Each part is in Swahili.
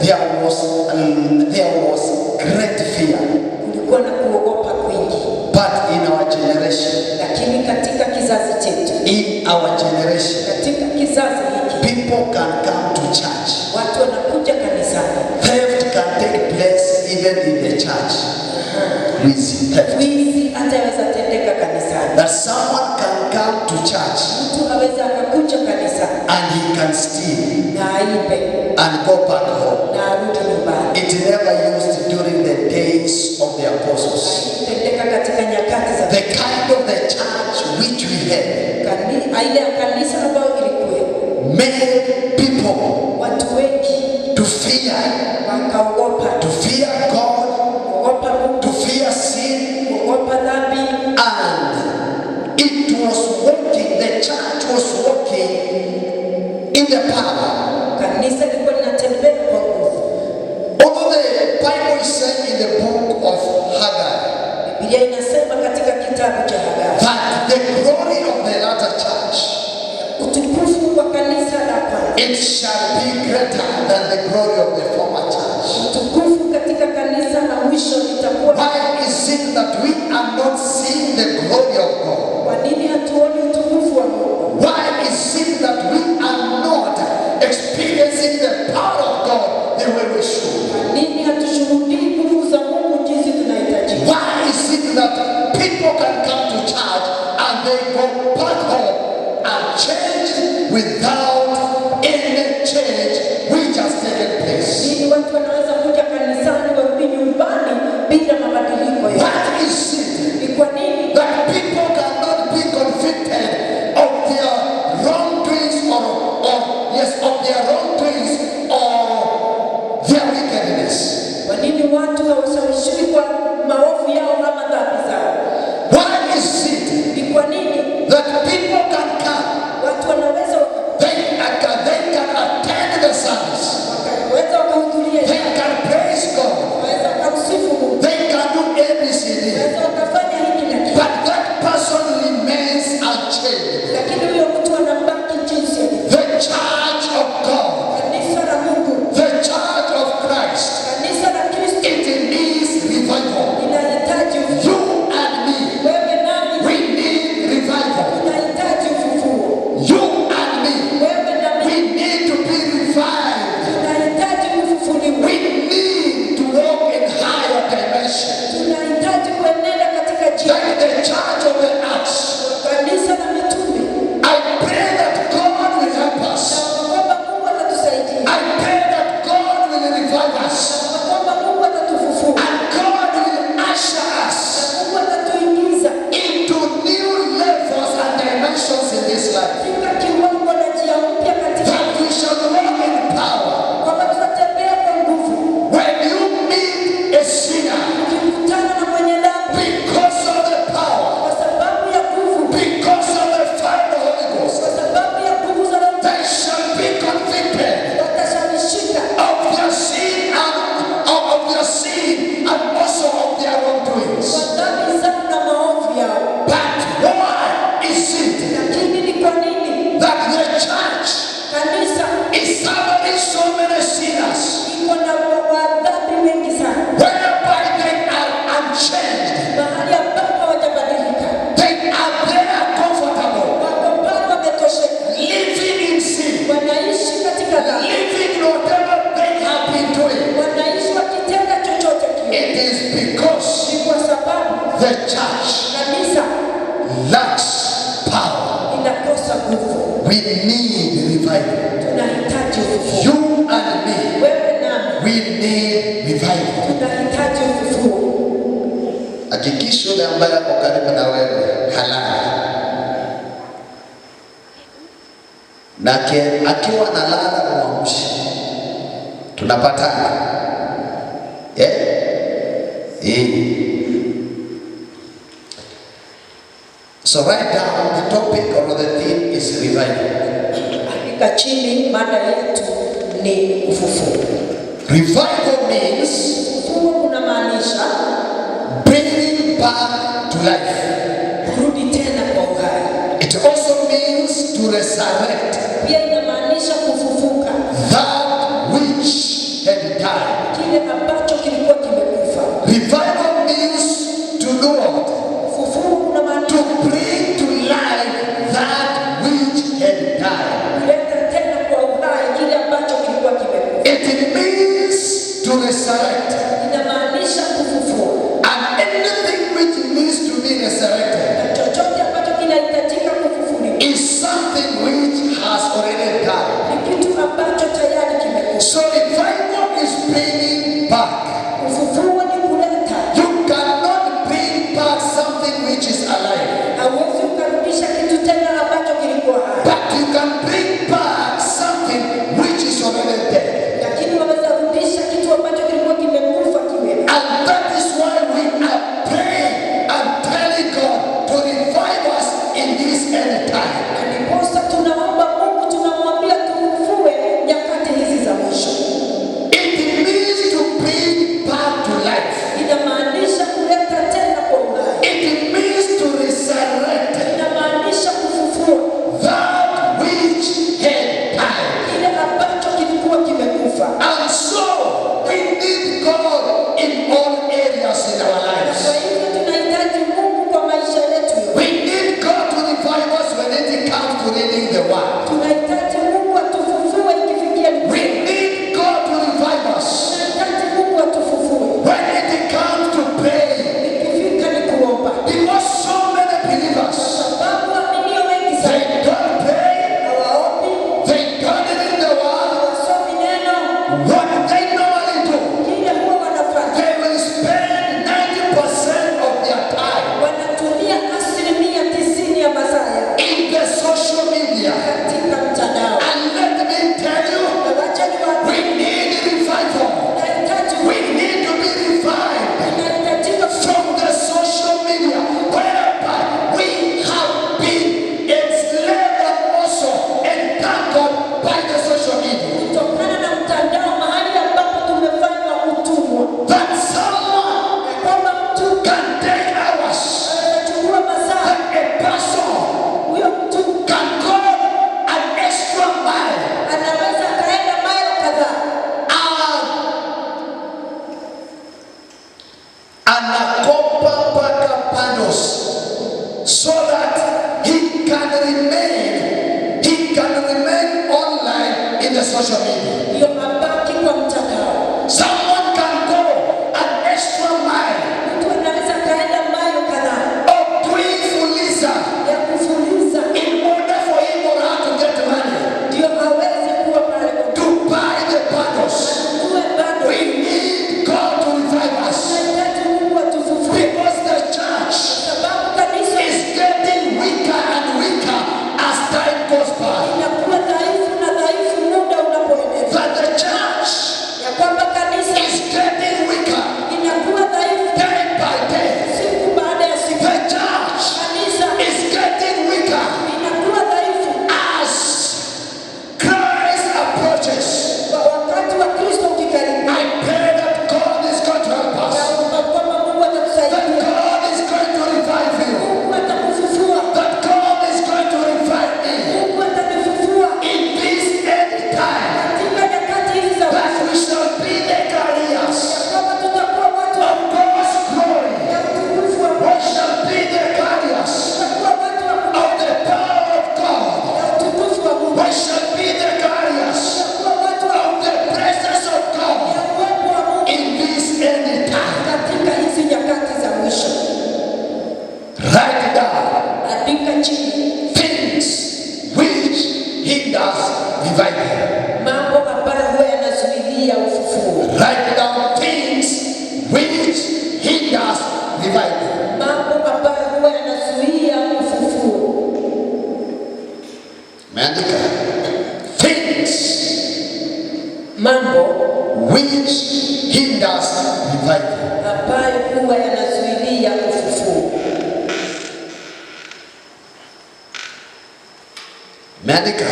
there was great fear. Kulikuwa na kuogopa kwingi. But in our generation, lakini katika kizazi chetu, in our generation, katika kizazi hiki, people can come to church. Watu wanakuja kanisani. Theft can take place even in the church. Wizi ataweza tendeka kanisani. That someone can come to church. Mtu aweza akakuja kanisani. And he can steal. Na aibe. And go back home. Na arudi nyumbani. It never used during the days of the apostles. Tendeka katika nyakati za the kind of the church which we had. Aina ya kanisa ambayo ilikuwa. Made people. Watu wengi. To fear. Wakaogopa. To fear God. Kuogopa Mungu. To fear sin. Kuogopa dhambi. And it was walking. The church was walking in the power. Kanisa lilikuwa linatembea kwa nguvu. Although the Bible is saying in the book of Haggai, Biblia inasema katika kitabu cha Hagai, that the glory of the latter church, utukufu wa kanisa la kwanza, it shall be greater than the glory of the former church. Utukufu katika kanisa la mwisho litakuwa. Why is it that we are not seeing the glory of God? Kwa nini hatuoni utukufu wa Mungu? Why is it that we are not experiencing the power of God the way we should? Kwa nini hatushuhudii nguvu za Mungu jinsi tunahitaji? Why is it that people can come to church and they go back home and change without any change which has taken place? Nini watu wanaweza kuja kanisani warudi nyumbani bila mabadiliko yoyote? What is it? Ni kwa nini That people cannot be convicted of their wrongdoings of their wrongdoings or their wickedness? Kwa nini watu hawashawishiwi kwa maovu yao ama dhambi zao? Why is it Ni kwa nini that people can come, watu wanaweza they can attend the service, wakaweza wakahudhuria, they can praise God, waweza wakamsifu Mungu, they can do ABCD, waweza wakafanya hiki na kile, but that person remains unchanged? lakini huyo mtu anabaki jinsi alivyo. The church of God, Kanisa la Mungu, the church of Christ, kanisa la Kristo it needs revival. linahitaji You ufufuo. and me, Wewe nami we need revival. tunahitaji ufufuo. You and me, Wewe na we mimi need to be revived. tunahitaji kufufuliwa. We need to walk in higher dimension. Tunahitaji kuenenda katika njia Like the church of the Acts. kanisa la mitume. I pray that God will help us. Na kwamba Mungu atatusaidia. I pray that God will revive us. Na kwamba Mungu atatufufua. And God will usher us Mungu atatuingiza into new levels and dimensions in this life. katika kiwango na njia mpya katika That we shall walk in power. kwamba tutatembea kwa nguvu. When you meet a sinner, Ukikutana na mwenye dhambi because of the power, kwa sababu ya nguvu, because of the fire of the Holy Ghost, kwa sababu ya nguvu za Roho, they shall be convicted watashawishika of their sin and also of their wrongdoings. kwa dhambi zao na maovu yao. But why is it Lakini ni kwa nini that the church kanisa is serving so many sinners, iko na wadhambi wengi sana, whereby they are unchanged, mahali ambapo hawajabadilika, they are there comfortable, wako pale wametosheka, living in sin, wanaishi katika dhambi, living in whatever they have been doing? wanaishi wakitenda chochote kile. It is because Ni kwa sababu the church kanisa lacks power. inakosa nguvu. We need revival. Tunahitaji ufufuo. You and me, Wewe nami we need revival. tunahitaji ufufuo. Hakikisha yule ambaye ako karibu na wewe halali, na akiwa analala muamshe. Tunapatana So write down the topic or the theme is revival. Andika chini, mada yetu ni ufufuo. Revival means Ufufuo kunamaanisha bringing back to life. kurudi tena kwa uhai. It also means to resurrect Pia inamaanisha kufufuka that which had died. kile ambacho kilikuwa kimekufa. Revival means to do what? Ufufuo unamaanisha To bring to life that which had died. kuleta tena kwa uhai kile ambacho kilikuwa kimekufa. It means to resurrect. Inamaanisha kufufua. And anything which needs to be resurrected Na chochote ambacho kinahitajika kufufuliwa is something which has already died. ni kitu ambacho tayari kimekufa. So revival is bringing back. Ufufuo ni kuleta. You cannot bring back something which is alive, Hauwezi ukarudisha kitu tena ambacho kilikuwa hai. but you can bring back something which is already dead. Lakini waweza rudisha kitu ambacho kilikuwa kimekufa kiwe. And that is why we are praying and telling God to revive us in this end time. Na ndiposa tunaomba Mungu, tunamwambia tufufue nyakati hizi za mwisho. It means to bring back to life. Inamaanisha kuleta tena kwa uhai. It means to resurrect Inamaanisha kufufua that which had died. kile ambacho kilikuwa kimekufa. And so we need God in all areas in our Kwa lives. hivyo tunahitaji Mungu kwa maisha yetu yote. We need God to revive us when it comes to reading the word. Tunahitaji Mungu atufufue ikifikia We likizo. need God to revive us Tunahitaji Mungu atufufue when it comes to praying. ikifika ni kuomba. Because so many believers, Sababu waaminio wengi they sana don't pray, hawaombi, they don't read the word. hawasomi neno, What they normally do, kile huwa wanafanya. they will spend 90% of their time Wanatumia 90% ya masaa yao in the social media. katika mtandao. And let me tell you, Na wacha niwaambie, we need revival. tunahitaji We need to be revived tunahitajika from the social media, whereby we have been enslaved and also entangled by the social media. kutokana na mtandao, mahali ambapo tumefanywa utumwa, That someone na kwamba mtu can take hours, anachukua masaa, that a person huyo mtu can go an extra mile anaweza akaenda maili kadhaa and anakopa mpaka panels so that he can remain online in the social media. ndio mabaki kwa mtandao. Someone can go an extra mile Mtu anaweza akaenda maili kadhaa of doing fuliza ya kufuliza in order for him or her to get money ndio aweze kuwa pale kwa to buy the bundles. uwe bado. We need God to revive us Tunahitaji Mungu atufufue because the church sababu kanisa is getting weaker and weaker as time goes by. inakuwa dhaifu na dhaifu muda unapoendelea. That the church Ya kwamba kanisa is getting weaker inakuwa dhaifu day by day. siku baada ya siku. The church Kanisa is getting weaker inakuwa dhaifu as Christ approaches. kwa wakati wa Kristo ukikaribia. I pray that God is going to help us. Naomba kwamba Mungu That atakusaidia. God is going to revive you. Mungu atakufufua. That God is going to revive me Mungu atanifufua in this end time. katika nyakati hizi za That mwisho. we shall be the carriers Kwamba tutakuwa watu of God's glory. ya utukufu wa We shall be the carriers tutakuwa watu wa of the power of God. ya utukufu wa Mungu. We shall be the carriers Tutakuwa watu wa of the presence of God ya uwepo wa Mungu in this end time. katika hizi nyakati za mwisho. Write down Andika chini things which hinders revival. mambo ambayo huwa yanazuilia ufufuo. Write down things which hinders revival. Mambo ambayo huwa yanazuia ufufuo. Meandika things Mambo which hinders revival. ambayo huwa yanazuilia ufufuo. Meandika.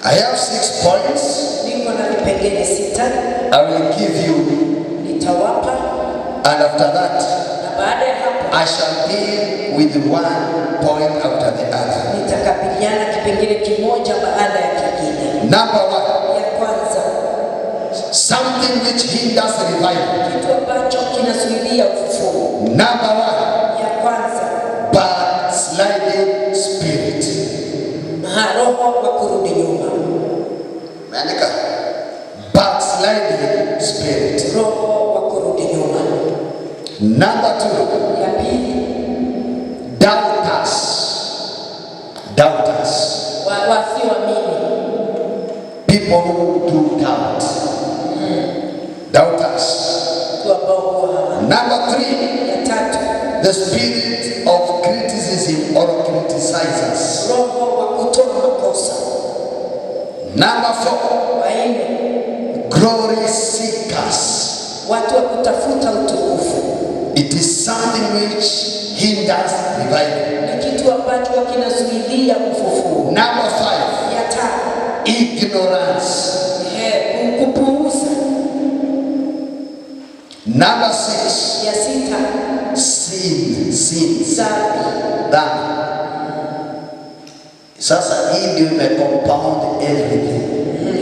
I have 6 points. Niko na vipengele 6 I will give you, nitawapa, and after that, na baada ya hapo I shall deal with one point after the other. nitakabiliana kipengele kimoja baada ya kingine. Number 1, Ya kwanza, Something which hinders revival. Kitu ambacho kinazuilia ufufuo. Number 1. Ya kwanza, backsliding spirit. Roho wa kurudi nyuma. Maandika backsliding spirit. Roho wa kurudi nyuma. Number 2. Ya pili, doubters. Doubters. Wasioamini. People who do doubt. Doubters. Number 3. Ya tatu, the spirit of criticism or criticizers. Roho wa kutoa makosa. Number 4. Waine, glory seekers. watu wa kutafuta utukufu. It is something which hinders revival. Ni kitu ambacho kinazuilia ufufuo. Number 5. Ya tano, ignorance. kupuuza. Number 6. Ya sita, sin. dhambi. Sasa hii ndio compound everything.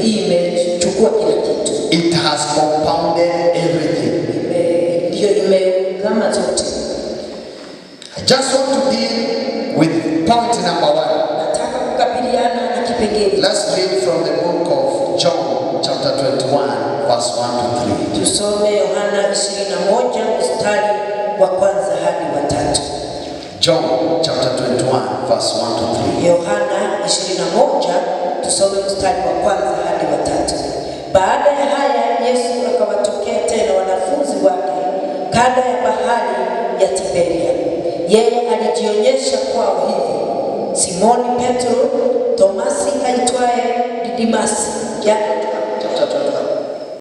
Hii imechukua kila kitu. It has compounded everything. Ndio imegama zote. I just want to deal with point number 1. Nataka kukabiliana na kipengele. Let's read from the book of John chapter 21 verse 1 to 3. Tusome Yohana 21 mstari wa kwanza hadi wa 3. John chapter 21 verse 1 to 3. Yohana 21 tusome mstari wa kwanza hadi wa 3. Baada ya haya Yesu akawatokea tena wanafunzi wake kando ya bahari ya Tiberia. Yeye alijionyesha kwao hivi: Simoni Petro, Tomasi aitwaye Didimasi,